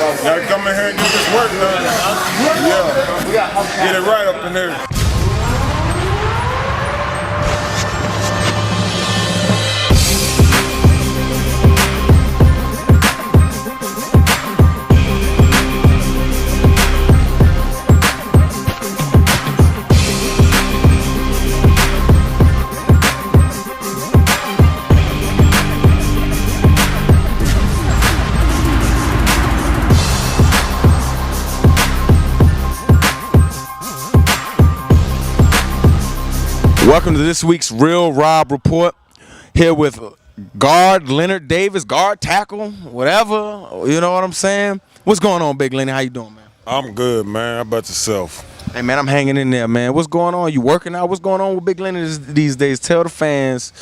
Gotta come in here and get this work done. Yeah. Get it right up in here. Welcome to this week's Real Rob Report. Here with guard Leonard Davis, guard, tackle, whatever. You know what I'm saying? What's going on, Big Lenny? How you doing, man? I'm good, man. How about yourself? Hey, man, I'm hanging in there, man. What's going on? You working out? What's going on with Big Lenny these days? Tell the fans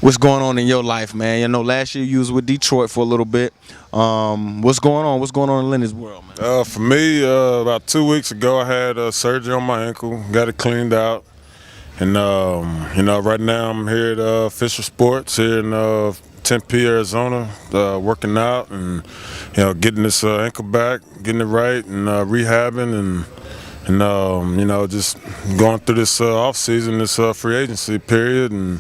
what's going on in your life, man. You know, last year you was with Detroit for a little bit. What's going on? What's going on in Lenny's world, man? For me, about 2 weeks ago, I had surgery on my ankle. Got it cleaned out. And, right now I'm here at Fisher Sports here in Tempe, Arizona, working out and, getting this ankle back, getting it right and rehabbing and just going through this off-season, this free agency period. And,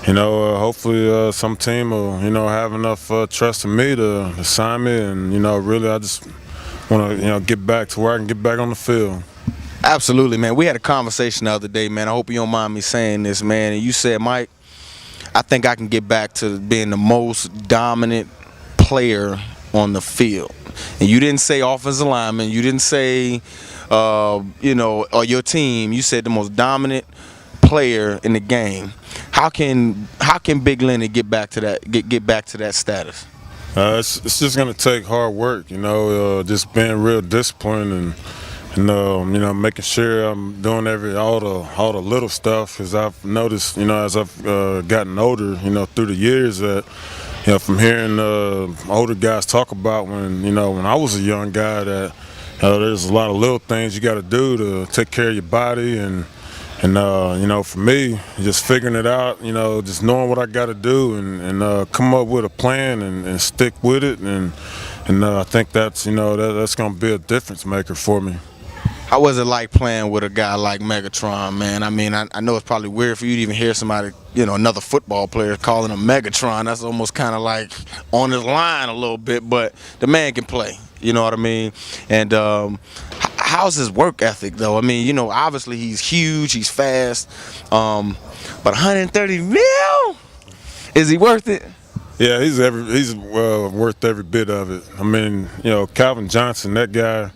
hopefully some team will, have enough trust in me to sign me. And, really I just want to, get back to where I can get back on the field. Absolutely, man. We had a conversation the other day, man. I hope you don't mind me saying this, man. And you said, Mike, I think I can get back to being the most dominant player on the field. And you didn't say offensive lineman. You didn't say, or your team. You said the most dominant player in the game. How can Big Lenny get back to that? Get back to that status? It's just gonna take hard work. Just being real disciplined and making sure I'm doing all the little stuff, because I've noticed, as I've gotten older, through the years that, from hearing older guys talk about when I was a young guy, that there's a lot of little things you got to do to take care of your body, and for me, just figuring it out, just knowing what I got to do and come up with a plan and stick with it, and I think that's that's going to be a difference maker for me. How was it like playing with a guy like Megatron, man? I mean, I know it's probably weird for you to even hear somebody, another football player calling him Megatron. That's almost kind of like on his line a little bit, but the man can play. You know what I mean? And how's his work ethic, though? I mean, obviously he's huge, he's fast, but 130 mil? Is he worth it? Yeah, he's worth every bit of it. I mean, Calvin Johnson, that guy.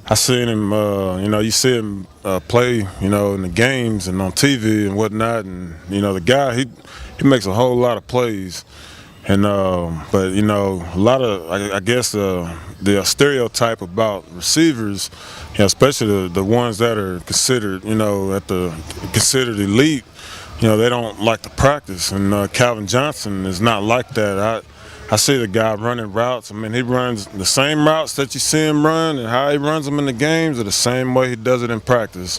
I seen him, you see him play, in the games and on TV and whatnot, and the guy he makes a whole lot of plays, and but a lot of I guess the stereotype about receivers, especially the ones that are considered considered elite, they don't like to practice, and Calvin Johnson is not like that. I see the guy running routes. I mean, he runs the same routes that you see him run, and how he runs them in the games are the same way he does it in practice.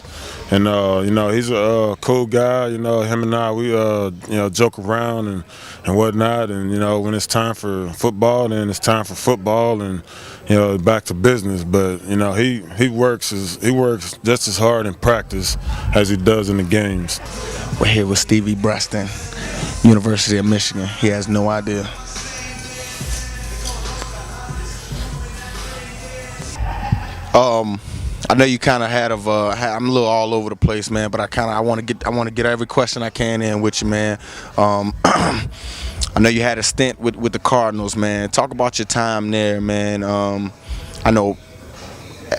And he's a cool guy. Him and I, we joke around and whatnot. And when it's time for football, then it's time for football, and back to business. But he works just as hard in practice as he does in the games. We're here with Stevie Breaston, University of Michigan. He has no idea. I know you kind of I'm a little all over the place, man, but I want to get every question I can in with you, man. I know you had a stint with the Cardinals, man. Talk about your time there, man. I know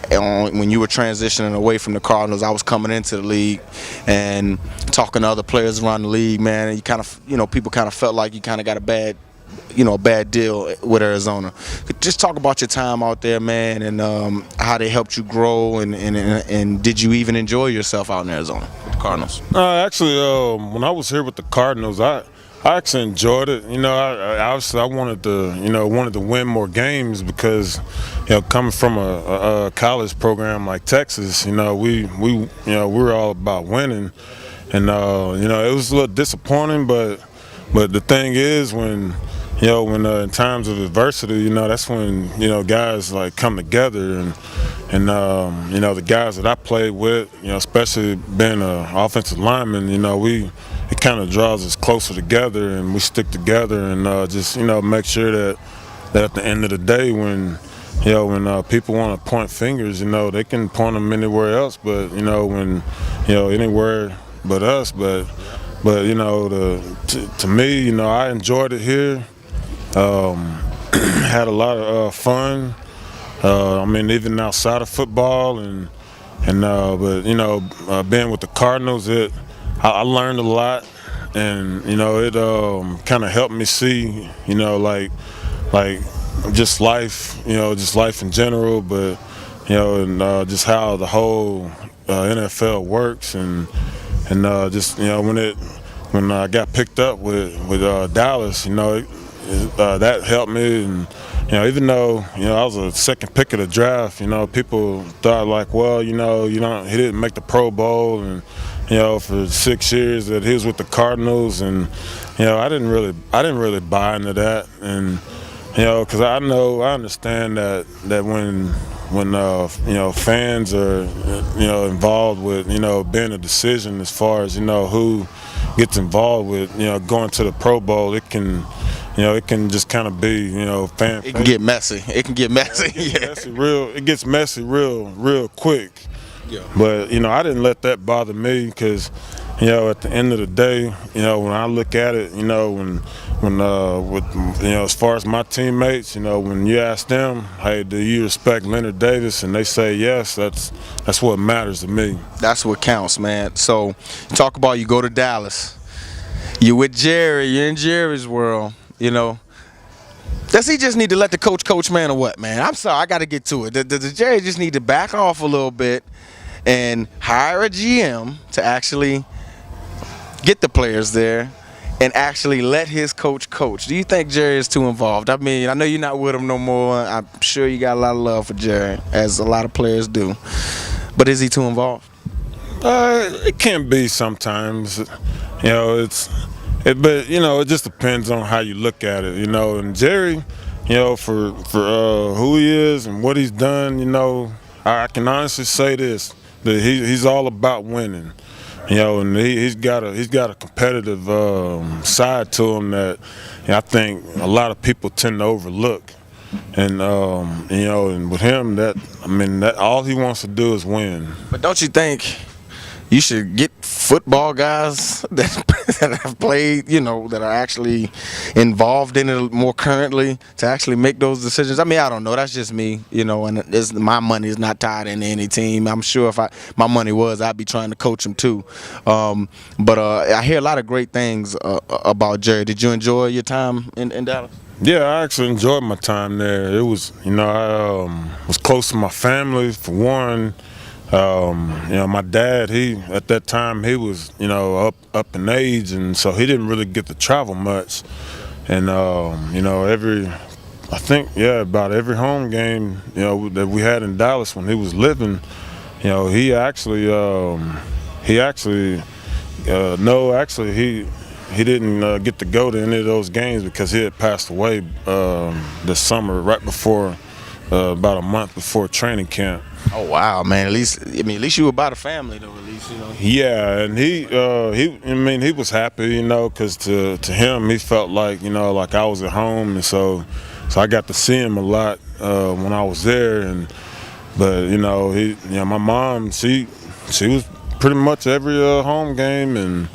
when you were transitioning away from the Cardinals, I was coming into the league and talking to other players around the league, man. And you kind of, people kind of felt like you kind of got a bad deal with Arizona. Just talk about your time out there, man, and how they helped you grow, and did you even enjoy yourself out in Arizona with the Cardinals? Actually, when I was here with the Cardinals, I actually enjoyed it. I wanted to win more games, because coming from a college program like Texas, we were all about winning, and it was a little disappointing, but the thing is, when you know, when in times of adversity, you know, that's when, you know, guys like come together and you know, the guys that I played with, you know, especially being an offensive lineman, you know, it kind of draws us closer together and we stick together and just, you know, make sure that at the end of the day when, you know, when people want to point fingers, you know, they can point them anywhere else, but, you know, when, you know, anywhere but us, but you know, to me, you know, I enjoyed it here. Had a lot of fun. I mean, even outside of football, but you know, being with the Cardinals, I learned a lot, and you know, it kind of helped me see, you know, like just life, you know, just life in general, but you know, and just how the whole NFL works, and just you know, when I got picked up with Dallas, you know, that helped me, and you know, even though you know I was a second pick of the draft, you know, people thought like, well, you know, he didn't make the Pro Bowl, and you know, for 6 years that he was with the Cardinals, and you know, I didn't really buy into that, and you know, because I understand that when you know, fans are you know involved with, you know, being a decision as far as, you know, who gets involved with, you know, going to the Pro Bowl, it can just kind of be, you know, It can get messy. It can get messy. It gets messy real quick. Yeah. But you know, I didn't let that bother me because, you know, at the end of the day, you know, when I look at it, you know, when with, you know, as far as my teammates, you know, when you ask them, hey, do you respect Leonard Davis, and they say yes, that's what matters to me. That's what counts, man. So, talk about you go to Dallas. You're with Jerry. You're in Jerry's world. You know, does he just need to let the coach, man, or what, man? I'm sorry, I got to get to it. Does Jerry just need to back off a little bit and hire a GM to actually get the players there and actually let his coach? Do you think Jerry is too involved? I mean, I know you're not with him no more. I'm sure you got a lot of love for Jerry, as a lot of players do. But is he too involved? It can be sometimes. You know, but you know, it just depends on how you look at it. You know, and Jerry, you know, for who he is and what he's done, you know, I can honestly say this: that he's all about winning. You know, and he's got a competitive side to him that, you know, I think a lot of people tend to overlook. And you know, and with him, that all he wants to do is win. But don't you think you should get football guys that have played, you know, that are actually involved in it more currently to actually make those decisions? I mean, I don't know. That's just me, you know, and my money is not tied into any team. I'm sure if my money was, I'd be trying to coach them too. But I hear a lot of great things about Jerry. Did you enjoy your time in Dallas? Yeah, I actually enjoyed my time there. It was, you know, I was close to my family for one. You know, my dad, at that time he was, you know, up in age, and so he didn't really get to travel much. And you know, about every home game, you know, that we had in Dallas when he was living, you know, he didn't get to go to any of those games because he had passed away this summer, right before, about a month before training camp. Oh wow, man! At least you were about a family, though. At least, you know. Yeah, and he was happy, you know, because to him he felt like, you know, like I was at home, and so I got to see him a lot when I was there, but you know, my mom, she was pretty much every home game, and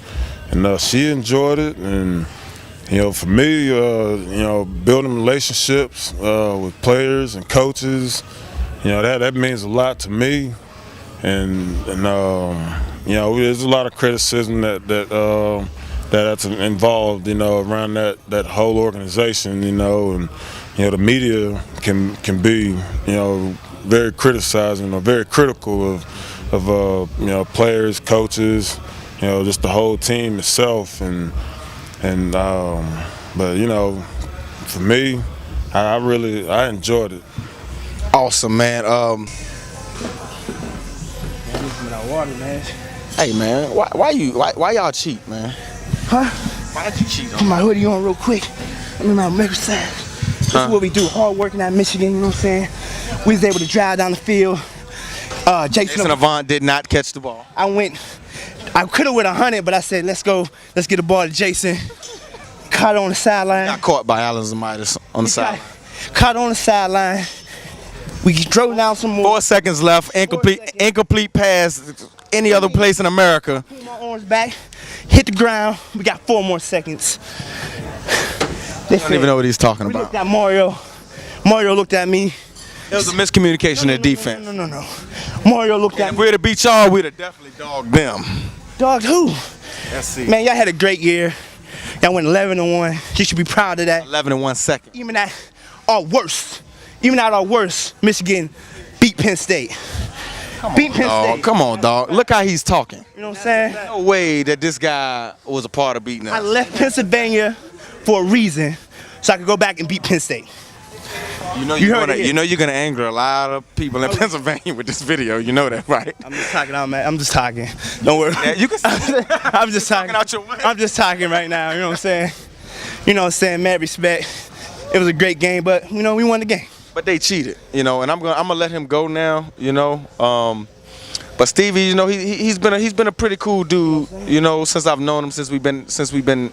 she enjoyed it, and you know, for me, you know, building relationships with players and coaches, you know, that means a lot to me, and you know, there's a lot of criticism that's involved, you know, around that whole organization, you know, and you know, the media can be, you know, very criticizing or very critical of you know, players, coaches, you know, just the whole team itself, but you know, for me, I enjoyed it. Awesome, man. Water, man. Hey, man, why y'all cheat, man? Huh? Why did you cheat Put my hoodie on real quick. I remember saying, this is what we do, hard working at Michigan, you know what I'm saying? We was able to drive down the field. Jason Avant did not catch the ball. I could have went 100, but I said, let's go, let's get the ball to Jason. Caught on the sideline. Got caught by Alan Zamitis on the sideline. Caught on the sideline. We drove down some more. 4 seconds left. Incomplete pass. Any other place in America. Pull my arms back, hit the ground. We got 4 more seconds. I don't even know what he's talking We about. looked at Mario. Mario looked at me. It was a miscommunication in defense. No. Mario looked at If me. we'd have beat y'all, we'd have definitely dogged them. Dog, who? Let's see. Man, y'all had a great year. Y'all went 11-1. You should be proud of that. 11 and 1 second. Even at our worst, Michigan beat Penn State. Beat Penn Oh, State. come on, dog. Look how he's talking. You know what I'm saying? No way that this guy was a part of beating I us. left Pennsylvania for a reason, so I could go back and beat Penn State. You know You you're heard gonna, it here. you know you're gonna anger a lot of people in Pennsylvania with this video. You know that, right? I'm just talking out, man. I'm just talking. Don't worry. Yeah, you can. I'm just talking. out your way. I'm just talking right now. You know what I'm saying? You know what I'm saying? Mad respect. It was a great game, but we won the game. But they cheated, and I'm gonna let him go now, But Stevie, he's been a pretty cool dude, since I've known him since we've been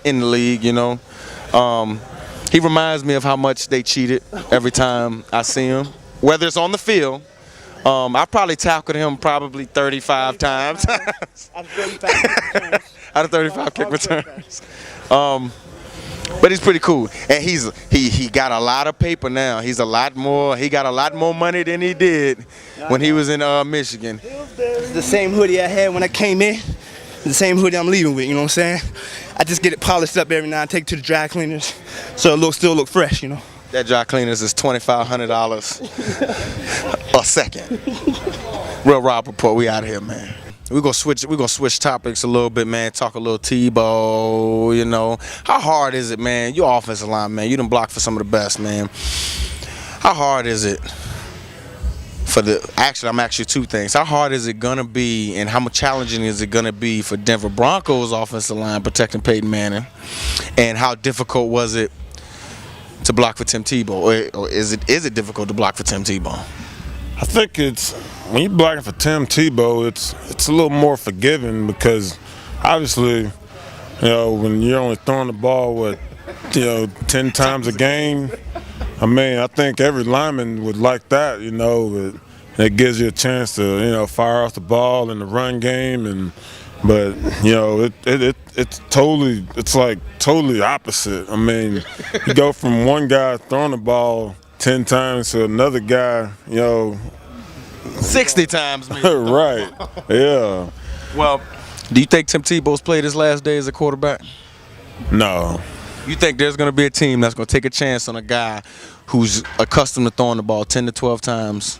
in the league, He reminds me of how much they cheated every time I see him, whether it's on the field. I probably tackled him 35 times out of 35 kick returns. But he's pretty cool, and he got a lot of paper now. He got a lot more money than he did when he was in Michigan. It's the same hoodie I had when I came in. The same hoodie I'm leaving with, you know what I'm saying? I just get it polished up every now and take it to the dry cleaners so it still look fresh, That dry cleaners is $2,500 a second. Real Rob Report, we out of here, man. We're gonna switch topics a little bit, man. Talk a little Tebow, How hard is it, man? Your offensive line, man. You done blocked for some of the best, man. How hard is it I'm actually 2 things. How hard is it gonna be, and how much challenging is it gonna be for Denver Broncos offensive line protecting Peyton Manning? And how difficult was it to block for Tim Tebow? Or is it difficult to block for Tim Tebow? I think when you're blocking for Tim Tebow, it's a little more forgiving because obviously, when you're only throwing the ball 10 times a game, I think every lineman would like that, but it gives you a chance to, fire off the ball in the run game but it's totally opposite. You go from one guy throwing the ball 10 times to another guy, 60 times, maybe. right. Yeah. Well, do you think Tim Tebow's played his last day as a quarterback? No. You think there's going to be a team that's going to take a chance on a guy who's accustomed to throwing the ball 10 to 12 times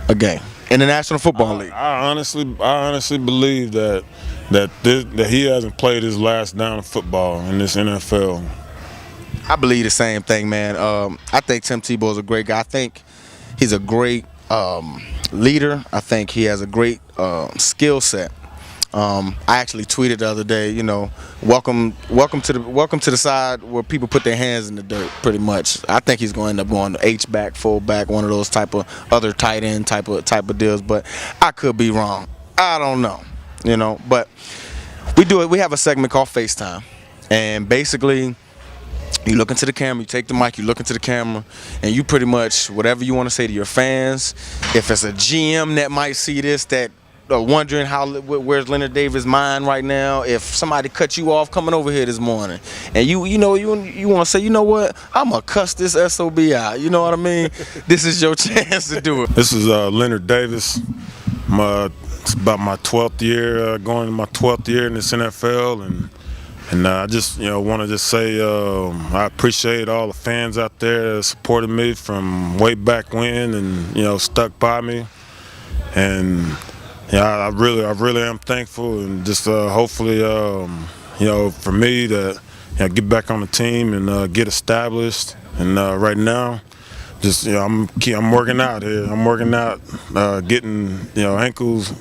a game in the National Football League? I honestly believe that he hasn't played his last down of football in this NFL. I believe the same thing, man. I think Tim Tebow is a great guy. I think he's a great leader. I think he has a great skill set. I actually tweeted the other day, welcome to the side where people put their hands in the dirt. Pretty much, I think he's going to end up going H back, full back, one of those type of other tight end type of deals. But I could be wrong. I don't know, But we have a segment called FaceTime, and basically, you look into the camera, you take the mic, you look into the camera, and you pretty much whatever you want to say to your fans. If it's a GM that might see this that wondering where's Leonard Davis' mind right now, if somebody cut you off coming over here this morning, and you want to say, you know what, I'm gonna cuss this SOB out. You know what I mean? This is your chance to do it. This is Leonard Davis. It's about my 12th year, going to my 12th year in this NFL, and I just want to just say I appreciate all the fans out there that supported me from way back when, and stuck by me, and. I really am thankful, and just hopefully, for me to get back on the team and get established. And right now, just I'm working out here. I'm working out, getting ankles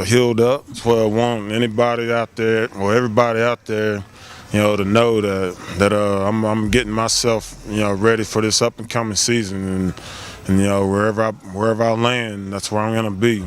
healed up. That's what I want anybody out there or everybody out there to know that I'm getting myself, ready for this up and coming season, and wherever I land, that's where I'm gonna be.